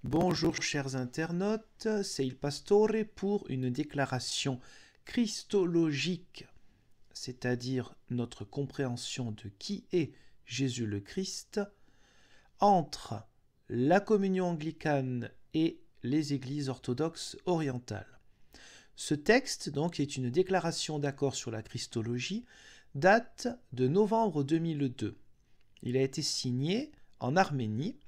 Bonjour chers internautes, c'est Il Pastore pour une déclaration christologique, c'est-à-dire notre compréhension de qui est Jésus le Christ, entre la communion anglicane et les églises orthodoxes orientales. Ce texte, donc, est une déclaration d'accord sur la christologie, date de novembre 2002. Il a été signé en Arménie.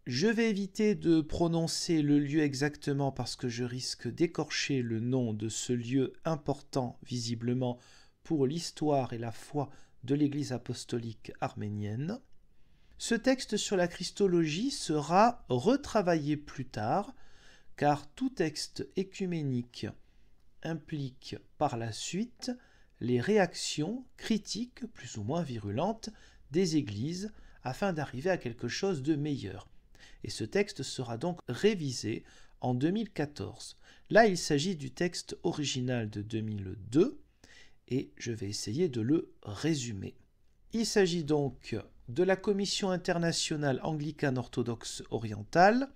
Je vais éviter de prononcer le lieu exactement parce que je risque d'écorcher le nom de ce lieu important visiblement pour l'histoire et la foi de l'Église apostolique arménienne. Ce texte sur la christologie sera retravaillé plus tard car tout texte écuménique implique par la suite les réactions critiques plus ou moins virulentes des églises afin d'arriver à quelque chose de meilleur. Et ce texte sera donc révisé en 2014. Là, il s'agit du texte original de 2002 et je vais essayer de le résumer. Il s'agit donc de la Commission internationale anglicane orthodoxe orientale.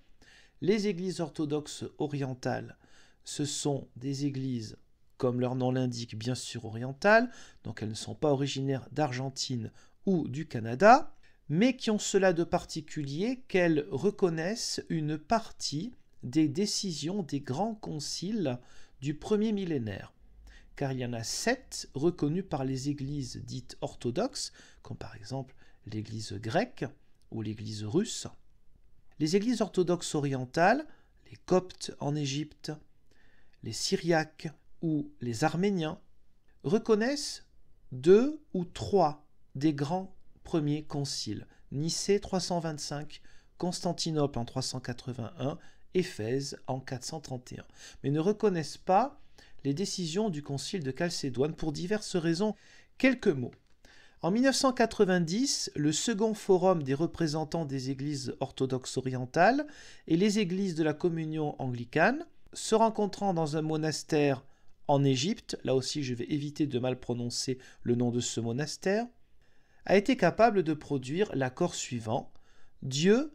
Les églises orthodoxes orientales, ce sont des églises, comme leur nom l'indique, bien sûr orientales, donc elles ne sont pas originaires d'Argentine ou du Canada, mais qui ont cela de particulier qu'elles reconnaissent une partie des décisions des grands conciles du premier millénaire. Car il y en a 7 reconnus par les églises dites orthodoxes, comme par exemple l'église grecque ou l'église russe. Les églises orthodoxes orientales, les Coptes en Égypte, les Syriaques ou les Arméniens, reconnaissent 2 ou 3 des grands premier concile, Nicée 325, Constantinople en 381, Éphèse en 431, mais ne reconnaissent pas les décisions du concile de Chalcédoine pour diverses raisons. Quelques mots. En 1990, le second forum des représentants des églises orthodoxes orientales et les églises de la communion anglicane, se rencontrant dans un monastère en Égypte, là aussi je vais éviter de mal prononcer le nom de ce monastère, a été capable de produire l'accord suivant: Dieu,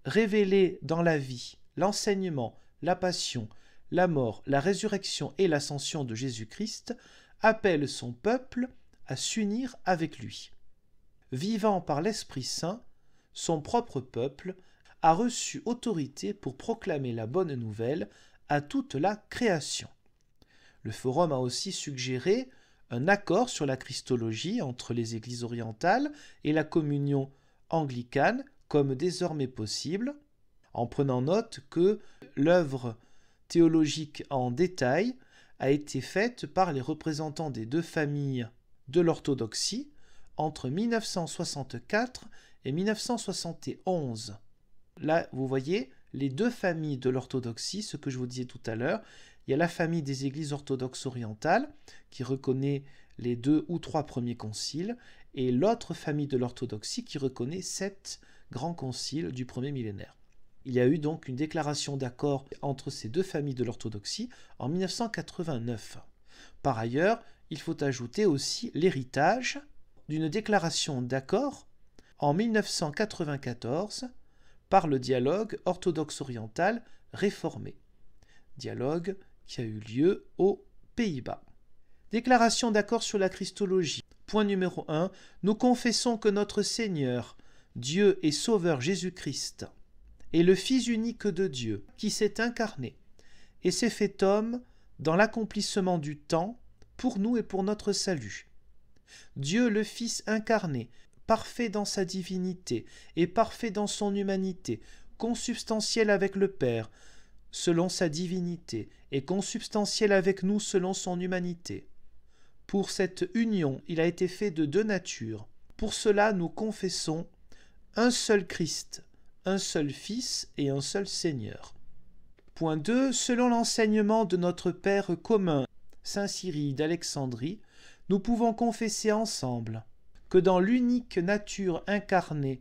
révélé dans la vie, l'enseignement, la passion, la mort, la résurrection et l'ascension de Jésus-Christ, appelle son peuple à s'unir avec lui. Vivant par l'Esprit Saint, son propre peuple a reçu autorité pour proclamer la bonne nouvelle à toute la création. Le forum a aussi suggéré un accord sur la christologie entre les églises orientales et la communion anglicane comme désormais possible, en prenant note que l'œuvre théologique en détail a été faite par les représentants des deux familles de l'orthodoxie entre 1964 et 1971. Là, vous voyez, les deux familles de l'orthodoxie, ce que je vous disais tout à l'heure, il y a la famille des églises orthodoxes orientales qui reconnaît les 2 ou 3 premiers conciles et l'autre famille de l'orthodoxie qui reconnaît 7 grands conciles du premier millénaire. Il y a eu donc une déclaration d'accord entre ces deux familles de l'orthodoxie en 1989. Par ailleurs, il faut ajouter aussi l'héritage d'une déclaration d'accord en 1994 par le dialogue orthodoxe-oriental réformé. Dialogue qui a eu lieu aux Pays-Bas. Déclaration d'accord sur la christologie. Point numéro 1. Nous confessons que notre Seigneur, Dieu et Sauveur Jésus-Christ, est le Fils unique de Dieu, qui s'est incarné et s'est fait homme dans l'accomplissement du temps pour nous et pour notre salut. Dieu le Fils incarné, parfait dans sa divinité et parfait dans son humanité, consubstantiel avec le Père, selon sa divinité, et consubstantiel avec nous selon son humanité. Pour cette union, il a été fait de 2 natures. Pour cela, nous confessons un seul Christ, un seul Fils et un seul Seigneur. Point 2. Selon l'enseignement de notre Père commun, Saint Cyrille d'Alexandrie, nous pouvons confesser ensemble que dans l'unique nature incarnée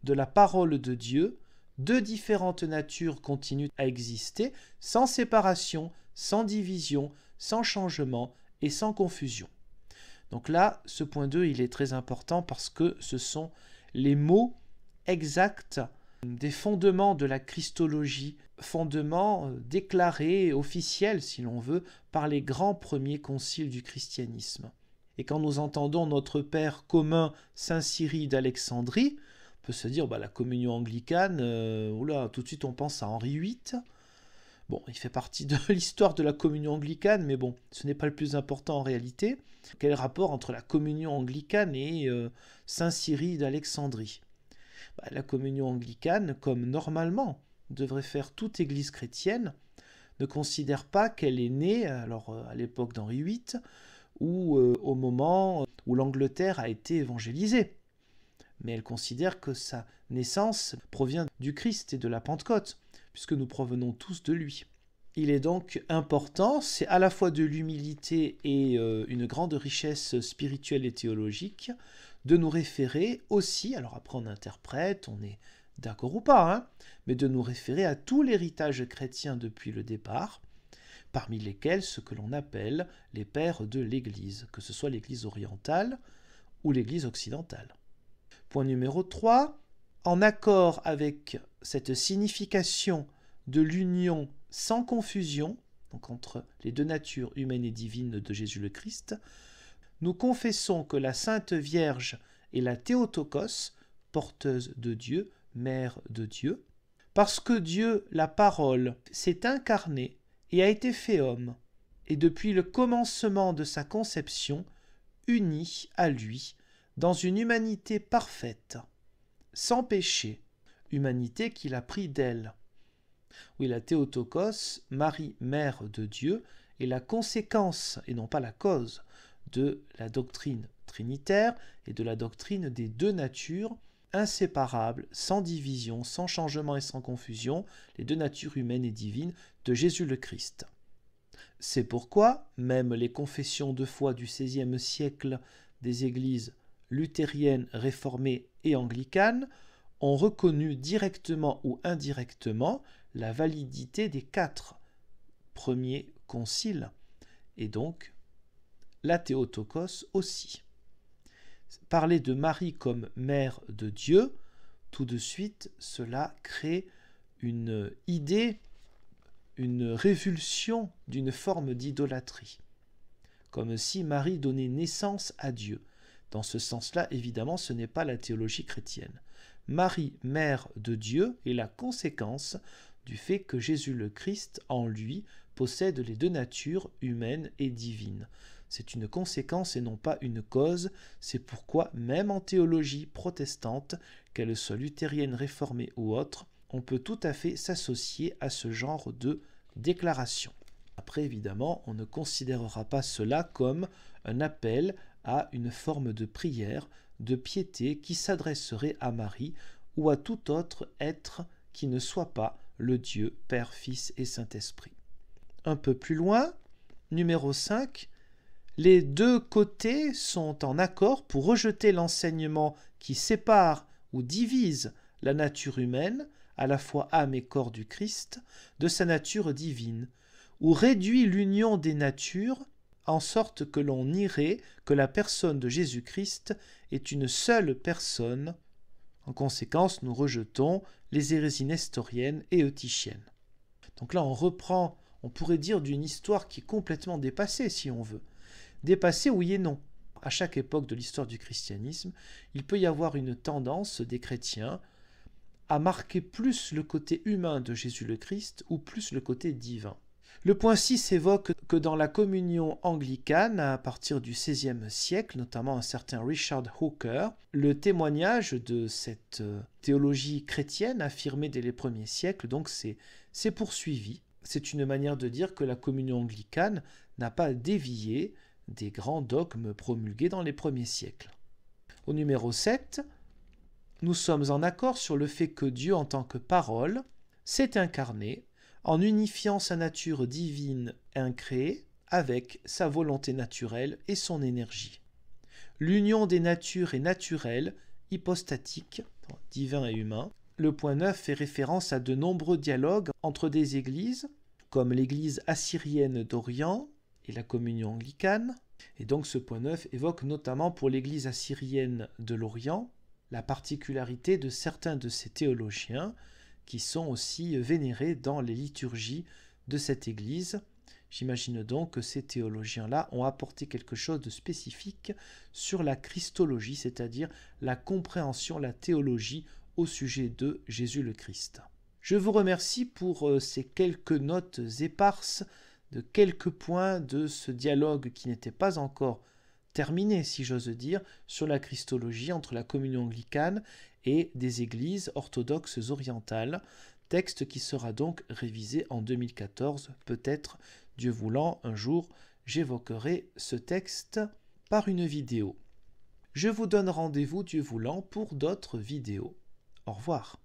de la parole de Dieu, 2 différentes natures continuent à exister sans séparation, sans division, sans changement et sans confusion. Donc là, ce point 2, il est très important parce que ce sont les mots exacts des fondements de la Christologie, fondements déclarés, officiels si l'on veut, par les grands premiers conciles du christianisme. Et quand nous entendons notre Père commun, Saint Cyrille d'Alexandrie, on peut se dire, la communion anglicane, tout de suite on pense à Henri VIII. Bon, il fait partie de l'histoire de la communion anglicane, mais bon, ce n'est pas le plus important en réalité. Quel est le rapport entre la communion anglicane et Saint Cyrille d'Alexandrie ? La communion anglicane, comme normalement devrait faire toute église chrétienne, ne considère pas qu'elle est née, alors à l'époque d'Henri VIII, ou au moment où l'Angleterre a été évangélisée. Mais elle considère que sa naissance provient du Christ et de la Pentecôte, puisque nous provenons tous de lui. Il est donc important, c'est à la fois de l'humilité et une grande richesse spirituelle et théologique, de nous référer aussi, alors après on interprète, on est d'accord ou pas, mais de nous référer à tout l'héritage chrétien depuis le départ, parmi lesquels ce que l'on appelle les pères de l'Église, que ce soit l'Église orientale ou l'Église occidentale. Point numéro 3, en accord avec cette signification de l'union sans confusion, donc entre les deux natures humaines et divines de Jésus le Christ, nous confessons que la Sainte Vierge est la Théotokos, porteuse de Dieu, mère de Dieu, parce que Dieu, la parole, s'est incarné et a été fait homme, et depuis le commencement de sa conception, uni à lui, dans une humanité parfaite, sans péché, humanité qu'il a pris d'elle. Oui, la Théotokos, Marie, mère de Dieu, est la conséquence, et non pas la cause, de la doctrine trinitaire et de la doctrine des deux natures, inséparables, sans division, sans changement et sans confusion, les deux natures humaines et divines de Jésus le Christ. C'est pourquoi même les confessions de foi du XVIe siècle des églises luthériennes, réformées et anglicanes ont reconnu directement ou indirectement la validité des 4 premiers conciles, et donc la Théotokos aussi. Parler de Marie comme mère de Dieu, tout de suite, cela crée une idée, une révulsion d'une forme d'idolâtrie, comme si Marie donnait naissance à Dieu. Dans ce sens-là, évidemment, ce n'est pas la théologie chrétienne. Marie, mère de Dieu, est la conséquence du fait que Jésus le Christ, en lui, possède les deux natures humaines et divines. C'est une conséquence et non pas une cause, c'est pourquoi même en théologie protestante, qu'elle soit luthérienne, réformée ou autre, on peut tout à fait s'associer à ce genre de déclaration. Après, évidemment, on ne considérera pas cela comme un appel à une forme de prière, de piété qui s'adresserait à Marie ou à tout autre être qui ne soit pas le Dieu, Père, Fils et Saint-Esprit. Un peu plus loin, numéro 5, les deux côtés sont en accord pour rejeter l'enseignement qui sépare ou divise la nature humaine, à la fois âme et corps du Christ, de sa nature divine, ou réduit l'union des natures en sorte que l'on nierait que la personne de Jésus-Christ est une seule personne. En conséquence, nous rejetons les hérésies nestoriennes et eutychiennes. Donc là, on reprend, on pourrait dire, d'une histoire qui est complètement dépassée, si on veut. Dépassée, oui et non. À chaque époque de l'histoire du christianisme, il peut y avoir une tendance des chrétiens à marquer plus le côté humain de Jésus le Christ ou plus le côté divin. Le point 6 évoque que dans la communion anglicane, à partir du XVIe siècle, notamment un certain Richard Hooker, le témoignage de cette théologie chrétienne affirmée dès les premiers siècles, donc c'est poursuivi. C'est une manière de dire que la communion anglicane n'a pas dévié des grands dogmes promulgués dans les premiers siècles. Au numéro 7, nous sommes en accord sur le fait que Dieu, en tant que parole, s'est incarné en unifiant sa nature divine incréée avec sa volonté naturelle et son énergie. L'union des natures est naturelle, hypostatique, divin et humain. Le point 9 fait référence à de nombreux dialogues entre des églises, comme l'église assyrienne d'Orient et la communion anglicane. Et donc ce point 9 évoque notamment pour l'église assyrienne de l'Orient la particularité de certains de ces théologiens qui sont aussi vénérés dans les liturgies de cette Église. J'imagine donc que ces théologiens-là ont apporté quelque chose de spécifique sur la christologie, c'est-à-dire la compréhension, la théologie au sujet de Jésus le Christ. Je vous remercie pour ces quelques notes éparses de quelques points de ce dialogue qui n'était pas encore terminé, si j'ose dire, sur la christologie entre la communion anglicane et des églises orthodoxes orientales, texte qui sera donc révisé en 2014, peut-être, Dieu voulant, un jour, j'évoquerai ce texte par une vidéo. Je vous donne rendez-vous, Dieu voulant, pour d'autres vidéos. Au revoir.